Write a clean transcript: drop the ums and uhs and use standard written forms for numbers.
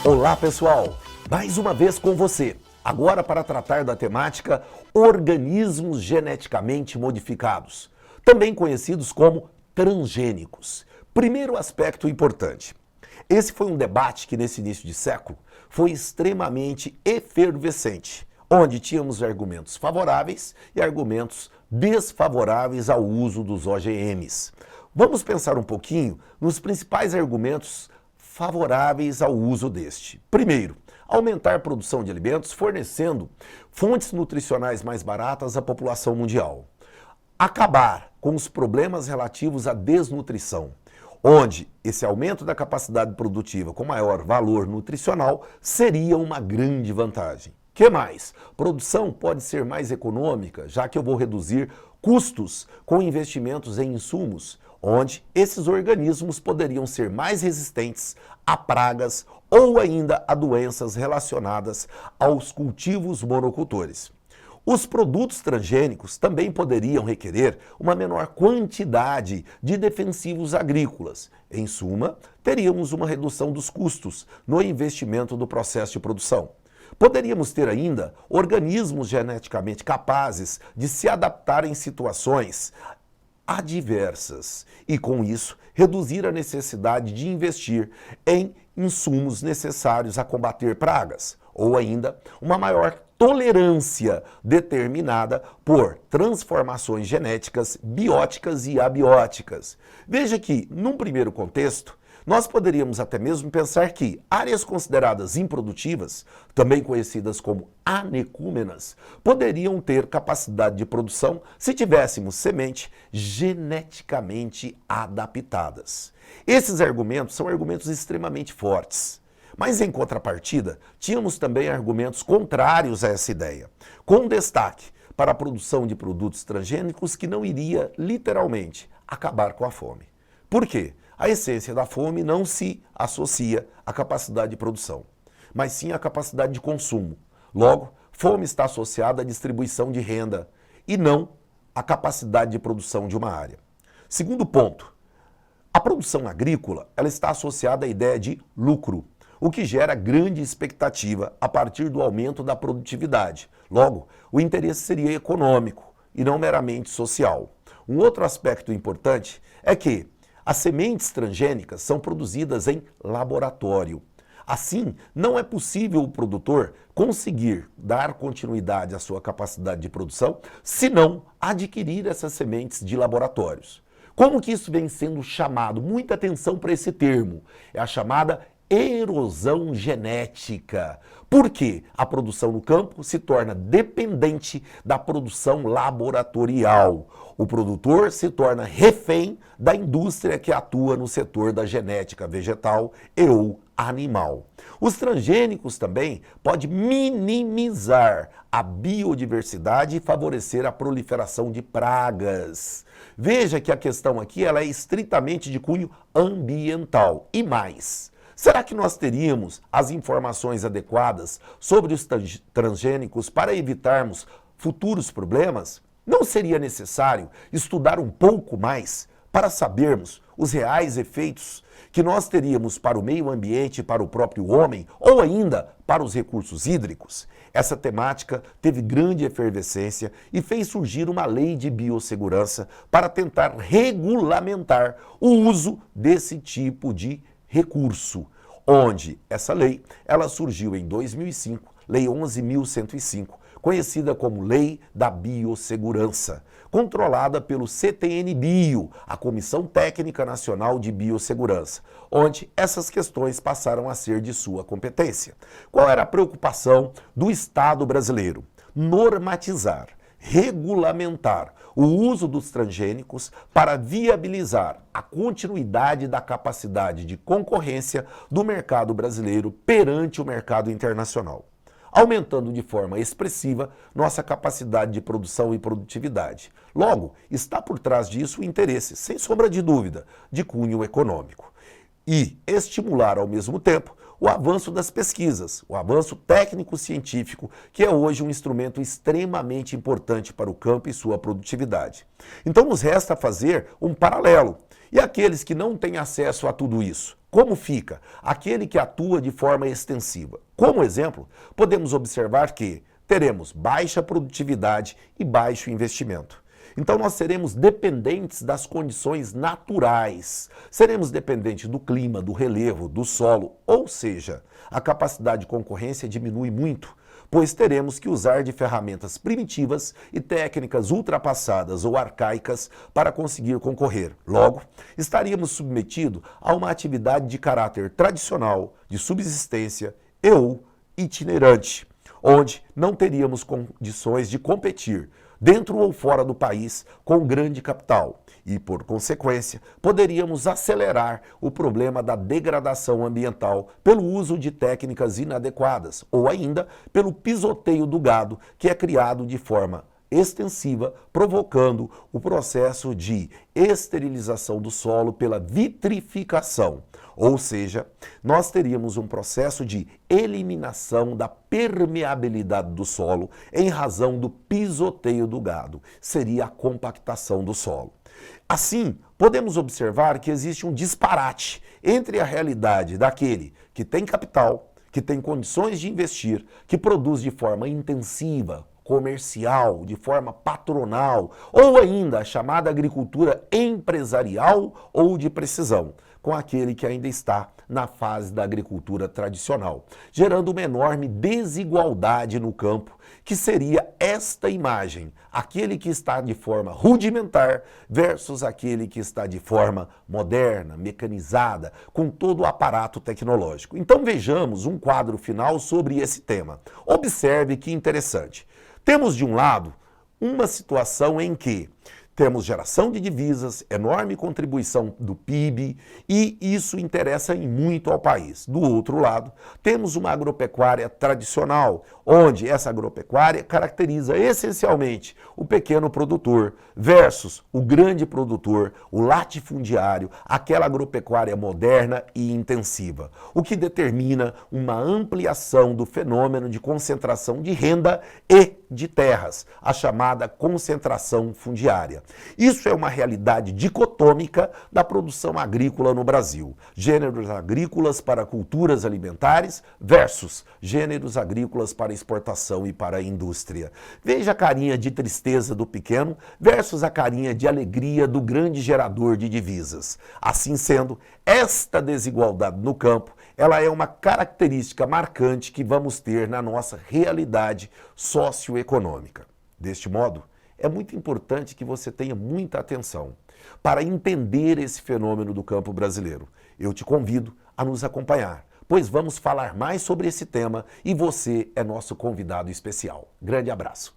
Olá pessoal, mais uma vez com você, agora para tratar da temática organismos geneticamente modificados, também conhecidos como transgênicos. Primeiro aspecto importante, esse foi um debate que nesse início de século foi extremamente efervescente, onde tínhamos argumentos favoráveis e argumentos desfavoráveis ao uso dos OGMs. Vamos pensar um pouquinho nos principais argumentos favoráveis ao uso deste. Primeiro, aumentar a produção de alimentos fornecendo fontes nutricionais mais baratas à população mundial. Acabar com os problemas relativos à desnutrição, onde esse aumento da capacidade produtiva com maior valor nutricional seria uma grande vantagem. Que mais? Produção pode ser mais econômica, já que eu vou reduzir custos com investimentos em insumos, onde esses organismos poderiam ser mais resistentes a pragas ou ainda a doenças relacionadas aos cultivos monocultores. Os produtos transgênicos também poderiam requerer uma menor quantidade de defensivos agrícolas. Em suma, teríamos uma redução dos custos no investimento do processo de produção. Poderíamos ter ainda organismos geneticamente capazes de se adaptar em situações adversas e, com isso, reduzir a necessidade de investir em insumos necessários a combater pragas, ou ainda uma maior tolerância determinada por transformações genéticas bióticas e abióticas. Veja que, num primeiro contexto, nós poderíamos até mesmo pensar que áreas consideradas improdutivas, também conhecidas como anecúmenas, poderiam ter capacidade de produção se tivéssemos sementes geneticamente adaptadas. Esses argumentos são argumentos extremamente fortes. Mas, em contrapartida, tínhamos também argumentos contrários a essa ideia, com destaque para a produção de produtos transgênicos que não iria, literalmente, acabar com a fome. Por quê? A essência da fome não se associa à capacidade de produção, mas sim à capacidade de consumo. Logo, fome está associada à distribuição de renda e não à capacidade de produção de uma área. Segundo ponto, a produção agrícola ela está associada à ideia de lucro, o que gera grande expectativa a partir do aumento da produtividade. Logo, o interesse seria econômico e não meramente social. Um outro aspecto importante é que as sementes transgênicas são produzidas em laboratório. Assim, não é possível o produtor conseguir dar continuidade à sua capacidade de produção se não adquirir essas sementes de laboratórios. Como que isso vem sendo chamado? Muita atenção para esse termo. É a chamada erosão genética. Por quê? A produção no campo se torna dependente da produção laboratorial. O produtor se torna refém da indústria que atua no setor da genética vegetal e ou animal. Os transgênicos também podem minimizar a biodiversidade e favorecer a proliferação de pragas. Veja que a questão aqui ela é estritamente de cunho ambiental e mais. Será que nós teríamos as informações adequadas sobre os transgênicos para evitarmos futuros problemas? Não seria necessário estudar um pouco mais para sabermos os reais efeitos que nós teríamos para o meio ambiente, para o próprio homem ou ainda para os recursos hídricos? Essa temática teve grande efervescência e fez surgir uma lei de biossegurança para tentar regulamentar o uso desse tipo de recurso, onde essa lei ela surgiu em 2005, Lei 11.105, conhecida como Lei da Biossegurança, controlada pelo CTN-Bio, a Comissão Técnica Nacional de Biossegurança, onde essas questões passaram a ser de sua competência. Qual era a preocupação do Estado brasileiro? Normatizar, regulamentar o uso dos transgênicos para viabilizar a continuidade da capacidade de concorrência do mercado brasileiro perante o mercado internacional, aumentando de forma expressiva nossa capacidade de produção e produtividade. Logo, está por trás disso o interesse, sem sombra de dúvida, de cunho econômico. E estimular ao mesmo tempo o avanço das pesquisas, o avanço técnico-científico, que é hoje um instrumento extremamente importante para o campo e sua produtividade. Então nos resta fazer um paralelo E aqueles que não têm acesso a tudo isso? Como fica? Aquele que atua de forma extensiva. Como exemplo, podemos observar que teremos baixa produtividade e baixo investimento. Então nós seremos dependentes das condições naturais. Seremos dependentes do clima, do relevo, do solo, ou seja, a capacidade de concorrência diminui muito, pois teremos que usar de ferramentas primitivas e técnicas ultrapassadas ou arcaicas para conseguir concorrer. Logo, estaríamos submetidos a uma atividade de caráter tradicional, de subsistência e ou itinerante, onde não teríamos condições de competir dentro ou fora do país com grande capital e, por consequência, poderíamos acelerar o problema da degradação ambiental pelo uso de técnicas inadequadas ou ainda pelo pisoteio do gado que é criado de forma extensiva, provocando o processo de esterilização do solo pela vitrificação. Ou seja, nós teríamos um processo de eliminação da permeabilidade do solo em razão do pisoteio do gado. Seria a compactação do solo. Assim, podemos observar que existe um disparate entre a realidade daquele que tem capital, que tem condições de investir, que produz de forma intensiva, comercial, de forma patronal, ou ainda a chamada agricultura empresarial ou de precisão, com aquele que ainda está na fase da agricultura tradicional, gerando uma enorme desigualdade no campo, que seria esta imagem, aquele que está de forma rudimentar versus aquele que está de forma moderna, mecanizada, com todo o aparato tecnológico. Então vejamos um quadro final sobre esse tema. Observe que interessante. Temos de um lado uma situação em que temos geração de divisas, enorme contribuição do PIB e isso interessa muito ao país. Do outro lado, temos uma agropecuária tradicional, onde essa agropecuária caracteriza essencialmente o pequeno produtor versus o grande produtor, o latifundiário, aquela agropecuária moderna e intensiva, o que determina uma ampliação do fenômeno de concentração de renda e de terras, a chamada concentração fundiária. Isso é uma realidade dicotômica da produção agrícola no Brasil. Gêneros agrícolas para culturas alimentares versus gêneros agrícolas para exportação e para a indústria. Veja a carinha de tristeza do pequeno versus a carinha de alegria do grande gerador de divisas. Assim sendo, esta desigualdade no campo, ela é uma característica marcante que vamos ter na nossa realidade socioeconômica. Deste modo, é muito importante que você tenha muita atenção para entender esse fenômeno do campo brasileiro. Eu te convido a nos acompanhar, pois vamos falar mais sobre esse tema e você é nosso convidado especial. Grande abraço.